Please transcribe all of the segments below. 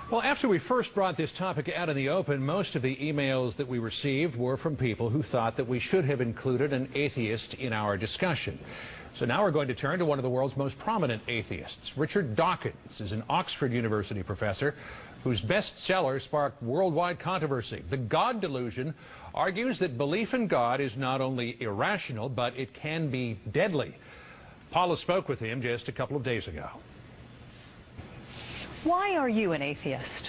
Well, after we first brought this topic out in the open, most of the emails that we received were from people who thought that we should have included an atheist in our discussion. So now we're going to turn to one of the world's most prominent atheists. Richard Dawkins is an Oxford University professor whose bestseller sparked worldwide controversy. The God Delusion argues that belief in God is not only irrational, but it can be deadly. Paula spoke with him just a couple of days ago. Why are you an atheist?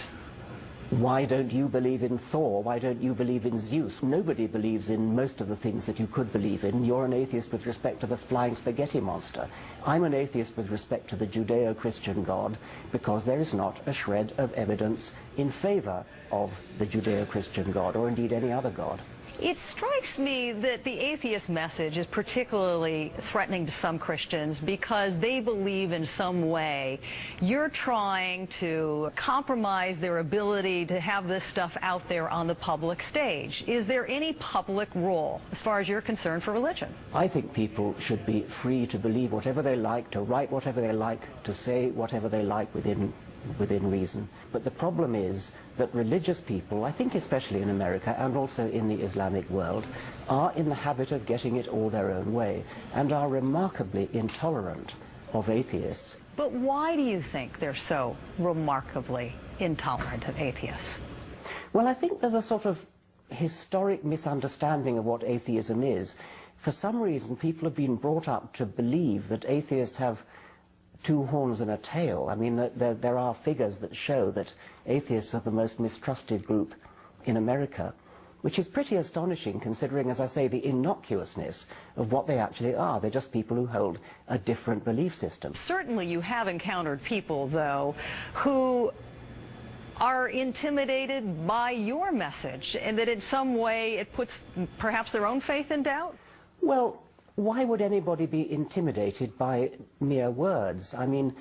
Why don't you believe in Thor? Why don't you believe in Zeus? Nobody believes in most of the things that you could believe in. You're an atheist with respect to the flying spaghetti monster. I'm an atheist with respect to the Judeo-Christian God because there is not a shred of evidence in favor of the Judeo-Christian God or indeed any other God. It strikes me that the atheist message is particularly threatening to some Christians because they believe in some way you're trying to compromise their ability to have this stuff out there on the public stage. Is there any public role, as far as you're concerned, for religion? I think people should be free to believe whatever they like, to write whatever they like, to say whatever they like within reason. But the problem is that religious people, I think especially in America and also in the Islamic world, are in the habit of getting it all their own way and are remarkably intolerant of atheists. But why do you think they're so remarkably intolerant of atheists? Well, I think there's a sort of historic misunderstanding of what atheism is. For some reason, people have been brought up to believe that atheists have two horns and a tail. I mean, there are figures that show that atheists are the most mistrusted group in America, which is pretty astonishing considering, as I say, the innocuousness of what they actually are. They're just people who hold a different belief system. Certainly you have encountered people, though, who are intimidated by your message, and that in some way it puts perhaps their own faith in doubt? Well, why would anybody be intimidated by mere words? I mean,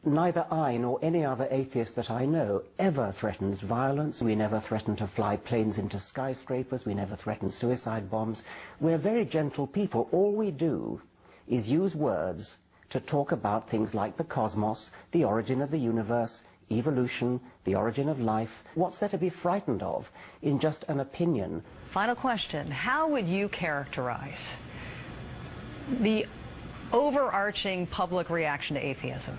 neither I nor any other atheist that I know ever threatens violence. We never threaten to fly planes into skyscrapers. We never threaten suicide bombs. We're very gentle people. All we do is use words to talk about things like the cosmos, the origin of the universe, evolution, the origin of life. What's there to be frightened of in just an opinion? Final question. How would you characterize the overarching public reaction to atheism?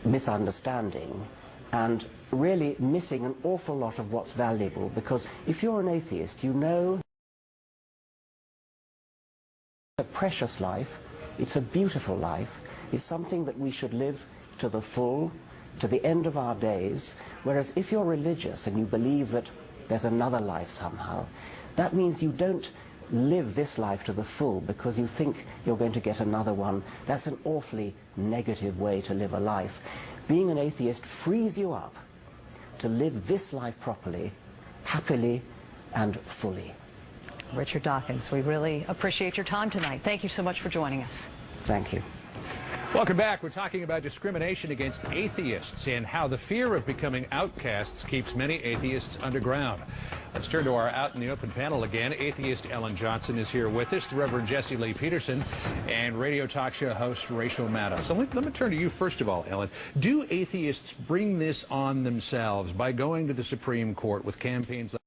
Misunderstanding and really missing an awful lot of what's valuable, because if you're an atheist, you know it's a precious life, it's a beautiful life, it's something that we should live to the full, to the end of our days, whereas if you're religious and you believe that there's another life somehow, that means you don't live this life to the full because you think you're going to get another one. That's an awfully negative way to live a life. Being an atheist frees you up to live this life properly, happily, and fully. Richard Dawkins, we really appreciate your time tonight. Thank you so much for joining us. Thank you. Welcome back. We're talking about discrimination against atheists and how the fear of becoming outcasts keeps many atheists underground. Let's turn to our Out in the Open panel again. Atheist Ellen Johnson is here with us, the Reverend Jesse Lee Peterson, and radio talk show host Rachel Maddow. So let me turn to you first of all, Ellen. Do atheists bring this on themselves by going to the Supreme Court with campaigns like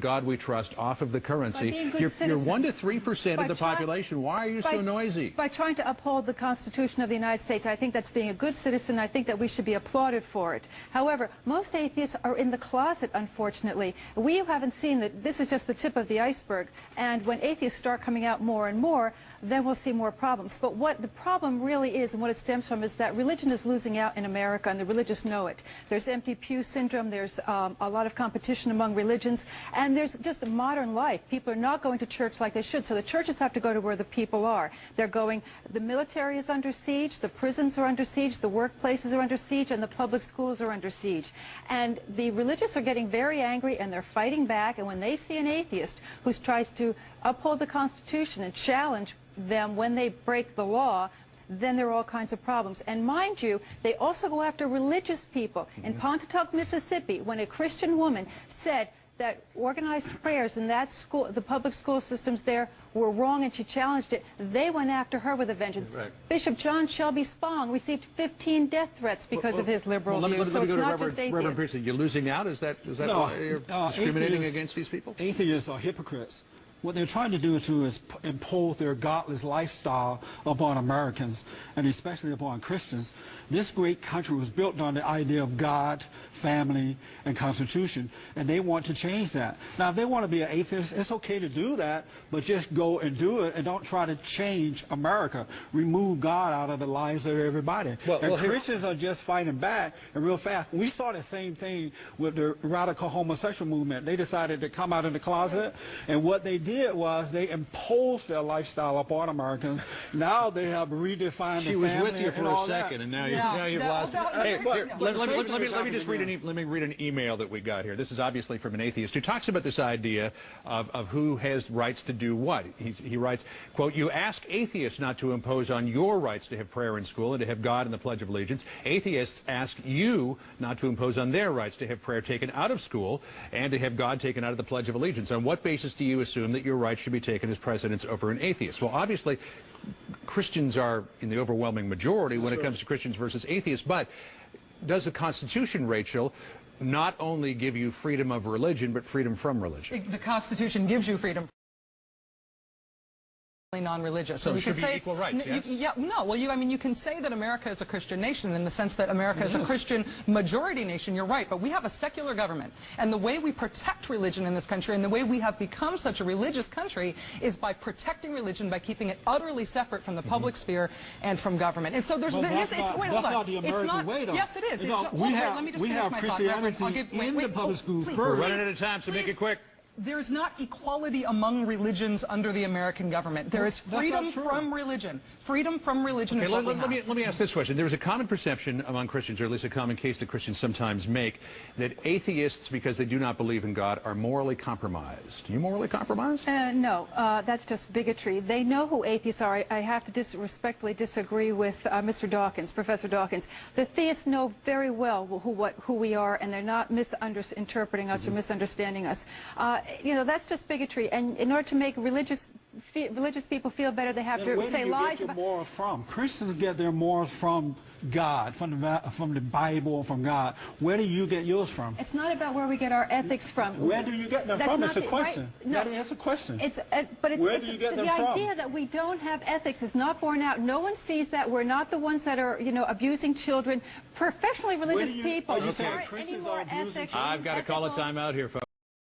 God We Trust off of the currency? You're 1 to 3% of the population. Why are you so noisy? By trying to uphold the Constitution of the United States. I think that's being a good citizen. I think that we should be applauded for it. However, most atheists are in the closet, unfortunately. We haven't seen that. This is just the tip of the iceberg. And when atheists start coming out more and more, then we'll see more problems. But what the problem really is and what it stems from is that religion is losing out in America, and the religious know it. There's empty pew syndrome. There's a lot of competition among religions. And there's just a modern life. People are not going to church like they should, so the churches have to go to where the people are. They're going, the military is under siege, the prisons are under siege, the workplaces are under siege, and the public schools are under siege. And the religious are getting very angry, and they're fighting back, and when they see an atheist who tries to uphold the Constitution and challenge them when they break the law, then there are all kinds of problems. And mind you, they also go after religious people. In Pontotoc, Mississippi, when a Christian woman said, that organized prayers in that school, the public school systems there, were wrong, and she challenged it. They went after her with a vengeance. Right. Bishop John Shelby Spong received 15 death threats because of his liberal views. So it's not just atheists. Reverend Priestley, you're losing out? Is that No, why you're discriminating against these people? Atheists are hypocrites. What they're trying to do is impose their godless lifestyle upon Americans, and especially upon Christians. This great country was built on the idea of God, family, and Constitution, and they want to change that. Now, if they want to be an atheist, it's okay to do that, but just go and do it, and don't try to change America. Remove God out of the lives of everybody. And Christians are just fighting back, and real fast. We saw the same thing with the radical homosexual movement. They decided to come out of the closet, and what they did was they imposed their lifestyle upon Americans. Now they have redefined the family. She was with you for a second, and now you've lost it. Hey, let me just read an email that we got here. This is obviously from an atheist who talks about this idea of who has rights to do what. He writes, quote, "You ask atheists not to impose on your rights to have prayer in school and to have God in the Pledge of Allegiance. Atheists ask you not to impose on their rights to have prayer taken out of school and to have God taken out of the Pledge of Allegiance. On what basis do you assume that your rights should be taken as precedence over an atheist?" Well, obviously, Christians are in the overwhelming majority when it comes to Christians versus atheists, but does the Constitution, Rachel, not only give you freedom of religion, but freedom from religion? The Constitution gives you freedom. Non-religious. So it should be equal rights, yes? You can say that America is a Christian nation in the sense that America is a Christian majority nation, you're right, but we have a secular government, and the way we protect religion in this country, and the way we have become such a religious country, is by protecting religion, by keeping it utterly separate from the public sphere and from government. And so there's, that's not the American way, though. Yes, it is. We have Christianity in the public schools first. We're running out of time, so make it quick. There's not equality among religions under the American government. There is freedom from religion. Freedom from religion is what we have. Let me ask this question. There is a common perception among Christians, or at least a common case that Christians sometimes make, that atheists, because they do not believe in God, are morally compromised. Are you morally compromised? No, that's just bigotry. They know who atheists are. I have to respectfully disagree with Mr. Dawkins, Professor Dawkins. The theists know very well who we are, and they're not misinterpreting us or misunderstanding us. That's just bigotry. And in order to make religious people feel better, they have to say lies. Where do you get your morals from? Christians get their morals from God, from the Bible, from God. Where do you get yours from? It's not about where we get our ethics from. Where do you get them from? It's a question. Right? No, that's a question. Where do you get them from? The idea that we don't have ethics is not borne out. No one sees that. We're not the ones that are, abusing children. Professionally religious people Are you saying aren't Christians any more are abusing ethics. I've got to call a time out here, folks.